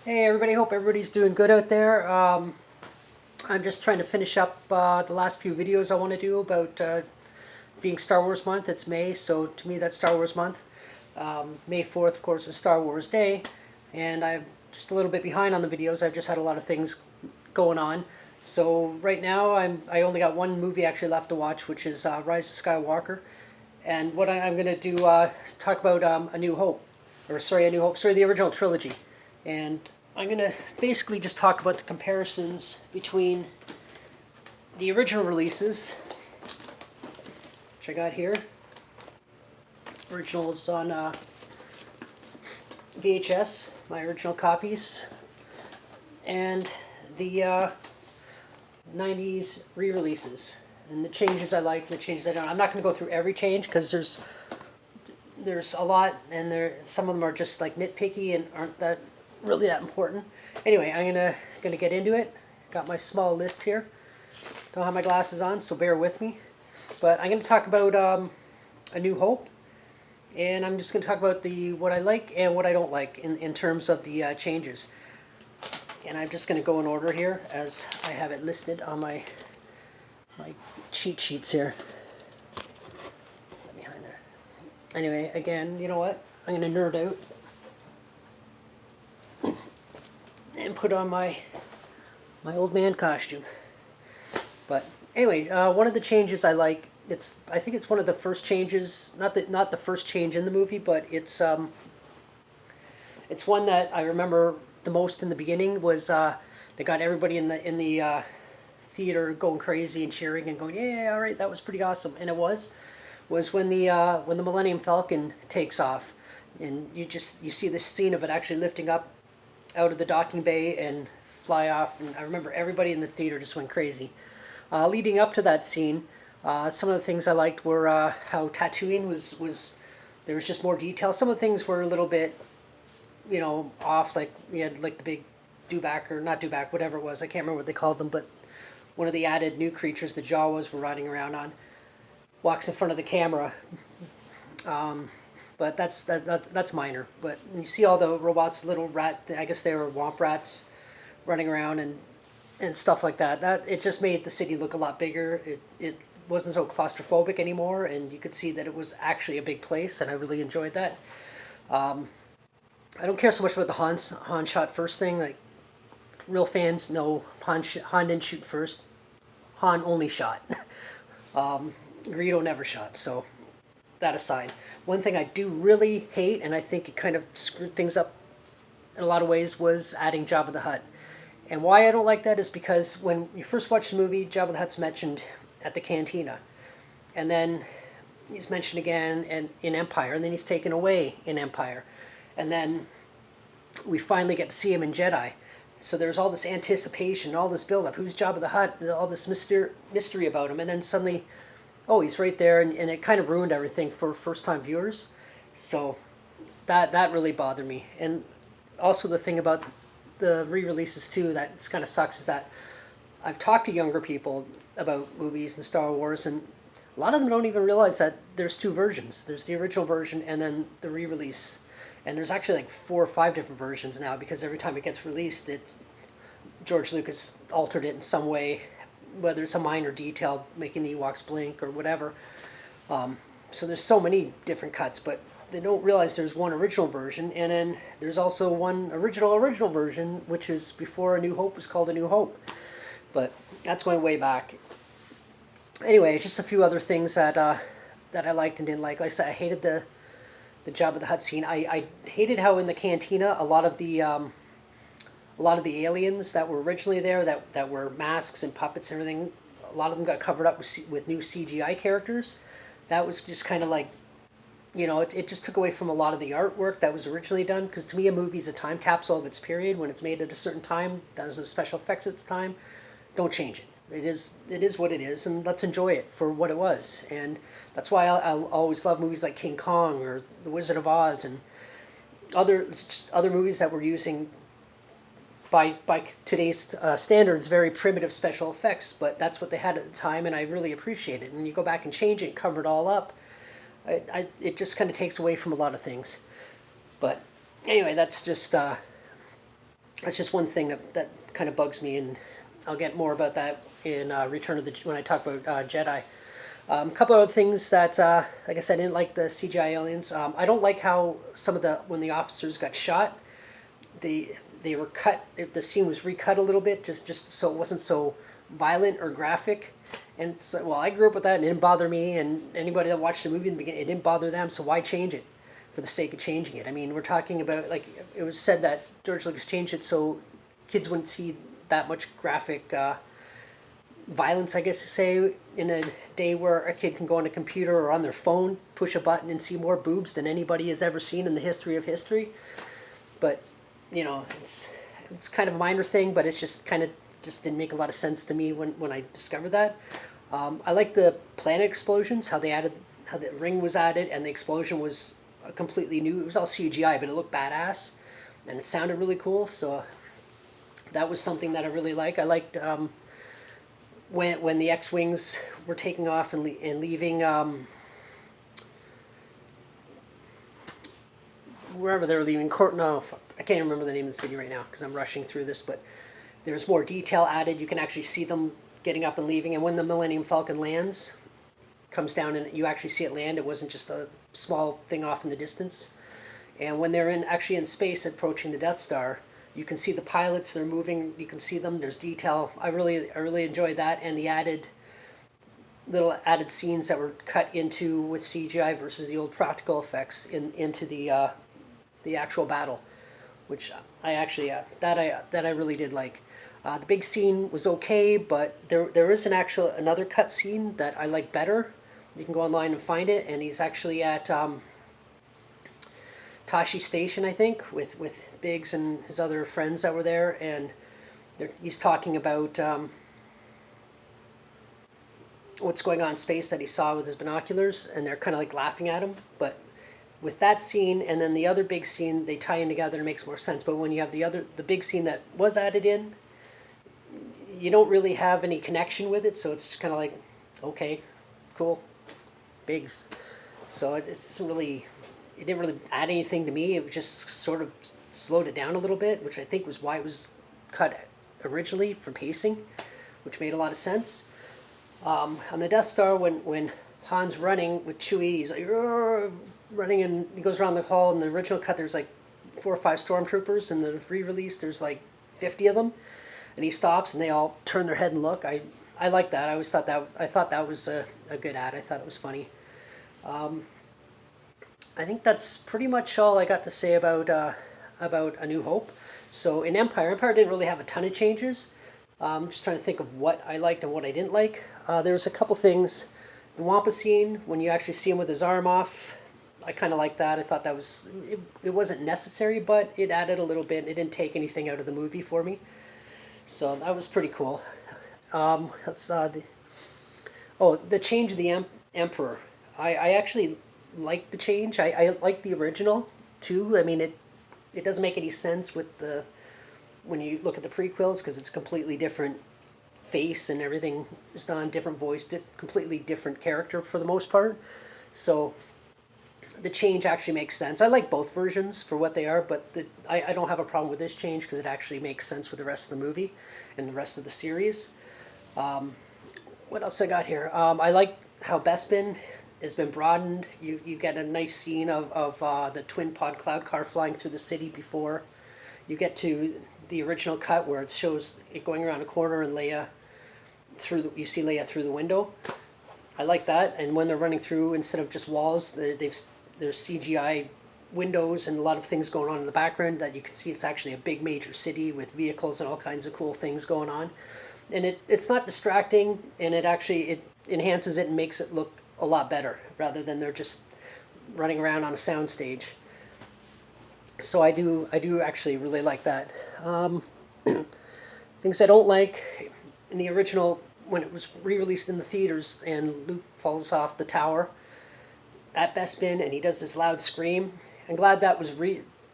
Hey everybody, hope everybody's doing good out there. I'm just trying to finish up the last few videos I want to do about being Star Wars month. It's May, so to me that's Star Wars month. May 4th, of course, is Star Wars Day, and I'm just a little bit behind on the videos. I've just had a lot of things going on. So right now I only got one movie actually left to watch, which is Rise of Skywalker. And what I'm going to do is talk about A New Hope, or sorry, A New Hope, sorry, the original trilogy. And I'm going to basically just talk about the comparisons between the original releases, which I got here. Original is on VHS, my original copies, and the 90s re-releases. And the changes I like, the changes I don't. I'm not going to go through every change because there's a lot, and some of them are just like nitpicky and aren't that really that important. Anyway, I'm gonna get into it. Got my small list here. Don't have my glasses on, so bear with me. But I'm gonna talk about A New Hope, and I'm just gonna talk about what I like and what I don't like in terms of the changes. And I'm just gonna go in order here as I have it listed on my cheat sheets here. Behind there. Anyway, again, you know what? I'm gonna nerd out and put on my old man costume. But anyway, one of the changes I like, I think it's one of the first changes, not the first change in the movie, but it's one that I remember the most in the beginning was they got everybody in the theater going crazy and cheering and going, yeah, all right, that was pretty awesome. And it was when the Millennium Falcon takes off, and you see the scene of it actually lifting up out of the docking bay and fly off. And I remember everybody in the theater just went crazy. Leading up to that scene, some of the things I liked were how Tatooine was there was just more detail. Some of the things were a little bit, off. Like we had like the big dewback, or not dewback, whatever it was. I can't remember what they called them, but one of the added new creatures the Jawas were riding around on walks in front of the camera. But that's minor. But you see all the robots, little rat, I guess they were womp rats, running around and stuff like that. That it just made the city look a lot bigger. It wasn't so claustrophobic anymore, and you could see that it was actually a big place, and I really enjoyed that. I don't care so much about the Han shot first thing. Like real fans know Han didn't shoot first. Han only shot. Greedo never shot. So that aside, one thing I do really hate, and I think it kind of screwed things up in a lot of ways, was adding Jabba the Hutt. And why I don't like that is because when you first watch the movie, Jabba the Hutt's mentioned at the cantina, and then he's mentioned again in Empire, and then he's taken away in Empire, and then we finally get to see him in Jedi. So there's all this anticipation, all this build-up. Who's Jabba the Hutt? All this mystery about him, and then suddenly, oh, he's right there, and it kind of ruined everything for first-time viewers. So that really bothered me. And also the thing about the re-releases too that kind of sucks is that I've talked to younger people about movies and Star Wars, and a lot of them don't even realize that there's two versions. There's the original version and then the re-release. And there's actually like 4 or 5 different versions now, because every time it gets released, George Lucas altered it in some way, whether it's a minor detail, making the Ewoks blink or whatever. So there's so many different cuts, but they don't realize there's one original version, and then there's also one original version, which is before A New Hope was called A New Hope. But that's going way back. Anyway, just a few other things that I liked and didn't like. Like I said, I hated the Jabba the Hutt scene. I hated how in the cantina a lot of the aliens that were originally there, that were masks and puppets and everything, a lot of them got covered up with new CGI characters. That was just kind of like, it just took away from a lot of the artwork that was originally done. Because to me, a movie's a time capsule of its period. When it's made at a certain time, does the special effects at its time, don't change it. It is what it is, and let's enjoy it for what it was. And that's why I'll always love movies like King Kong or The Wizard of Oz and other movies that were using, by today's standards, very primitive special effects. But that's what they had at the time, and I really appreciate it. And you go back and change it and cover it all up, it just kind of takes away from a lot of things. But anyway, that's just That's just one thing that kind of bugs me, and I'll get more about that in Return of the when I talk about Jedi. A couple other things that, like I said, I didn't like the CGI aliens. I don't like how some of the when the officers got shot, they were cut. The scene was recut a little bit, just so it wasn't so violent or graphic. And so, well, I grew up with that, and it didn't bother me. And anybody that watched the movie in the beginning, it didn't bother them. So why change it for the sake of changing it? I mean, we're talking about, like, it was said that George Lucas changed it so kids wouldn't see that much graphic violence, I guess to say, in a day where a kid can go on a computer or on their phone, push a button, and see more boobs than anybody has ever seen in the history of history. But it's kind of a minor thing, but it's just kind of just didn't make a lot of sense to me when I discovered that. I like the planet explosions, how the ring was added, and the explosion was completely new. It was all CGI, but it looked badass, and it sounded really cool. So that was something that I really like. I liked when the X-wings were taking off and leaving wherever they were leaving. No, fuck, I can't remember the name of the city right now because I'm rushing through this, but there's more detail added. You can actually see them getting up and leaving, and when the Millennium Falcon lands, comes down, and you actually see it land. It wasn't just a small thing off in the distance. And when they're actually in space approaching the Death Star, you can see the pilots. They're moving. You can see them. There's detail. I really enjoyed that, and the little added scenes that were cut into with CGI versus the old practical effects into the actual battle, which I actually that I really did like. The big scene was okay, but there is another cut scene that I like better. You can go online and find it, and he's actually at Tashi Station, I think, with Biggs and his other friends that were there, and he's talking about what's going on in space that he saw with his binoculars, and they're kind of like laughing at him. But with that scene and then the other big scene, they tie in together and it makes more sense. But when you have the big scene that was added in, you don't really have any connection with it, so it's just kind of like, okay, cool, Biggs. So it didn't really add anything to me. It just sort of slowed it down a little bit, which I think was why it was cut originally for pacing, which made a lot of sense. On the Death Star, when Han's running with Chewie, he's like running, and he goes around the hall. In the original cut, there's like 4 or 5 stormtroopers. In the re-release, there's like 50 of them, and he stops, and they all turn their head and look. I like that. I always thought that was a good ad. I thought it was funny. I think that's pretty much all I got to say about A New Hope. So in Empire didn't really have a ton of changes. I'm just trying to think of what I liked and what I didn't like. There was a couple things. The Wampa scene, when you actually see him with his arm off, I kind of liked that. I thought that it wasn't necessary, but it added a little bit. It didn't take anything out of the movie for me. So that was pretty cool. The change of the Emperor. I actually like the change. I like the original too. I mean, it doesn't make any sense when you look at the prequels, because it's a completely different face and everything is done, different voice, completely different character for the most part. So the change actually makes sense. I like both versions for what they are, but I don't have a problem with this change because it actually makes sense with the rest of the movie and the rest of the series. What else I got here? I like how Bespin has been broadened. You get a nice scene of the twin pod cloud car flying through the city before you get to the original cut, where it shows it going around a corner and you see Leia through the window. I like that. And when they're running through, instead of just walls, there's CGI windows and a lot of things going on in the background that you can see. It's actually a big major city with vehicles and all kinds of cool things going on. And it's not distracting, and it enhances it and makes it look a lot better, rather than they're just running around on a soundstage. So I do actually really like that. Things I don't like in the original, when it was re-released in the theaters and Luke falls off the tower at Bespin and he does this loud scream. I'm glad that was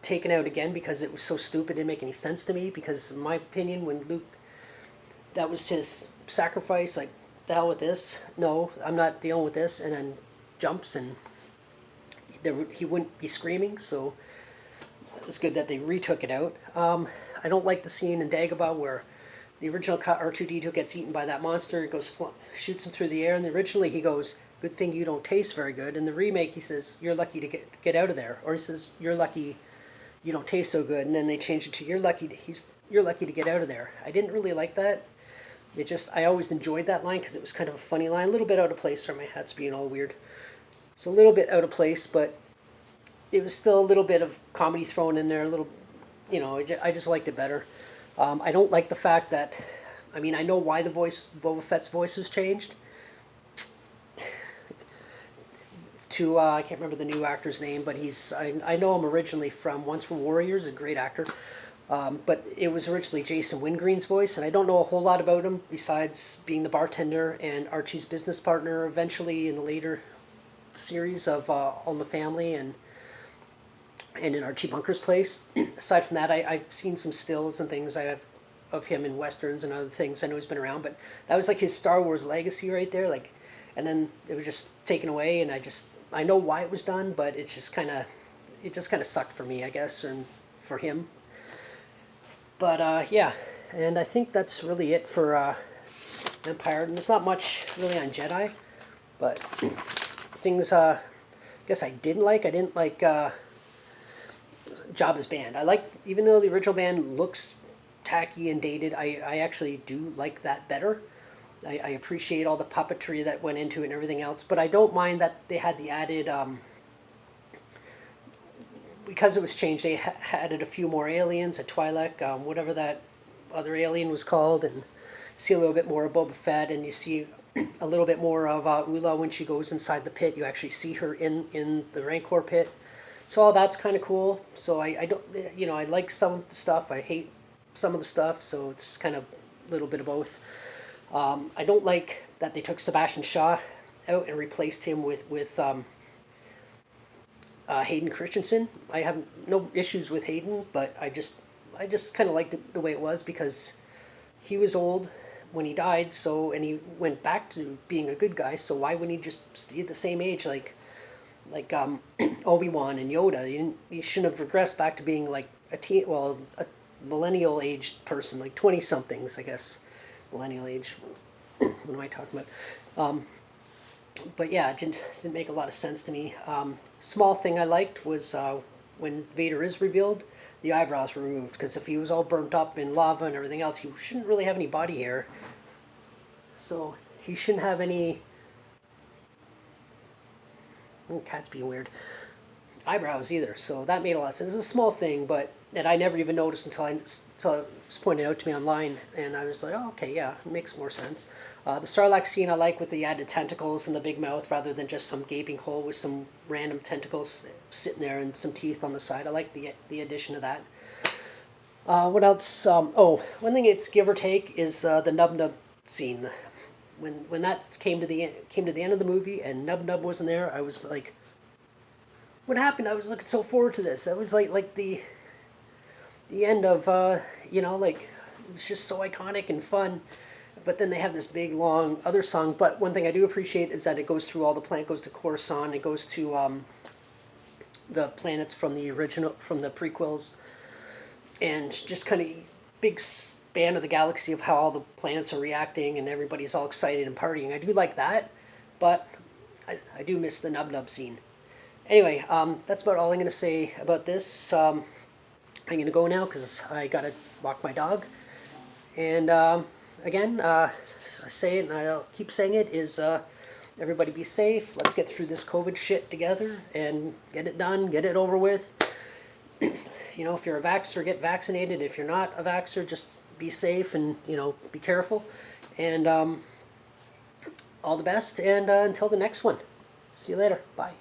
taken out again, because it was so stupid. It didn't make any sense to me, because in my opinion, when Luke, that was his sacrifice, like, the hell with this, no, I'm not dealing with this, and then jumps, and he wouldn't be screaming. So it's good that they retook it out. I don't like the scene in Dagobah where the original cut R2D2 gets eaten by that monster. It goes shoots him through the air, and originally he goes, "Good thing you don't taste very good." In the remake, he says, "You're lucky to get out of there," or he says, "You're lucky you don't taste so good." And then they changed it to, you're lucky to get out of there." I didn't really like that. I always enjoyed that line because it was kind of a funny line, a little bit out of place for my hats being all weird. It's a little bit out of place, but it was still a little bit of comedy thrown in there. A little, I just liked it better. I don't like the fact that, I know why Boba Fett's voice was changed. To I can't remember the new actor's name, but I know him originally from Once Were Warriors, a great actor. But it was originally Jason Wingreen's voice, and I don't know a whole lot about him besides being the bartender and Archie's business partner eventually in the later series of All in the Family and in Archie Bunker's Place. Aside from that, I've seen some stills and things I have of him in westerns and other things. I know he's been around, but that was like his Star Wars legacy right there. Like, and then it was just taken away, and I know why it was done, but it just kind of sucked for me, I guess, and for him. But yeah, and I think that's really it for Empire. And there's not much really on Jedi, but things I guess I didn't like. I didn't like Jabba's band. Even though the original band looks tacky and dated, I actually do like that better. I appreciate all the puppetry that went into it and everything else, but I don't mind that they had the added, because it was changed, they added a few more aliens, a Twi'lek, whatever that other alien was called, and see a little bit more of Boba Fett, and you see a little bit more of Ula when she goes inside the pit. You actually see her in the Rancor pit. So all that's kind of cool. So I don't, I like some of the stuff. I hate some of the stuff. So it's just kind of a little bit of both. I don't like that they took Sebastian Shaw out and replaced him with Hayden Christensen. I have no issues with Hayden, but I just kind of liked it the way it was because he was old when he died. So, and he went back to being a good guy. So why wouldn't he just stay the same age like Obi-Wan and Yoda? You shouldn't have regressed back to being like a millennial aged person, like 20 somethings, I guess. Millennial age. What am I talking about? But yeah, it didn't make a lot of sense to me. Small thing I liked was when Vader is revealed, the eyebrows were removed, because if he was all burnt up in lava and everything else, he shouldn't really have any body hair. So he shouldn't have any... cat's being weird. Eyebrows either. So that made a lot of sense. It's a small thing, but that I never even noticed until it was pointed out to me online, and I was like, oh, okay, yeah, it makes more sense. The Sarlacc scene I like with the added tentacles and the big mouth rather than just some gaping hole with some random tentacles sitting there and some teeth on the side. I like the addition of that. What else? One thing it's give or take is the Nub Nub scene. When that came to the end of the movie and Nub Nub wasn't there, I was like, what happened? I was looking so forward to this. That was like the end of it was just so iconic and fun. But then they have this big long other song. But one thing I do appreciate is that it goes through all the planets. It goes to Coruscant. It goes to the planets from the prequels, and just kind of big span of the galaxy of how all the planets are reacting and everybody's all excited and partying. I do like that, but I do miss the Nub Nub scene. Anyway, that's about all I'm going to say about this. I'm going to go now because I got to walk my dog. And again, I say it and I'll keep saying it, is everybody be safe. Let's get through this COVID shit together and get it done, get it over with. If you're a vaxxer, get vaccinated. If you're not a vaxxer, just be safe and, be careful. And all the best. And until the next one. See you later. Bye.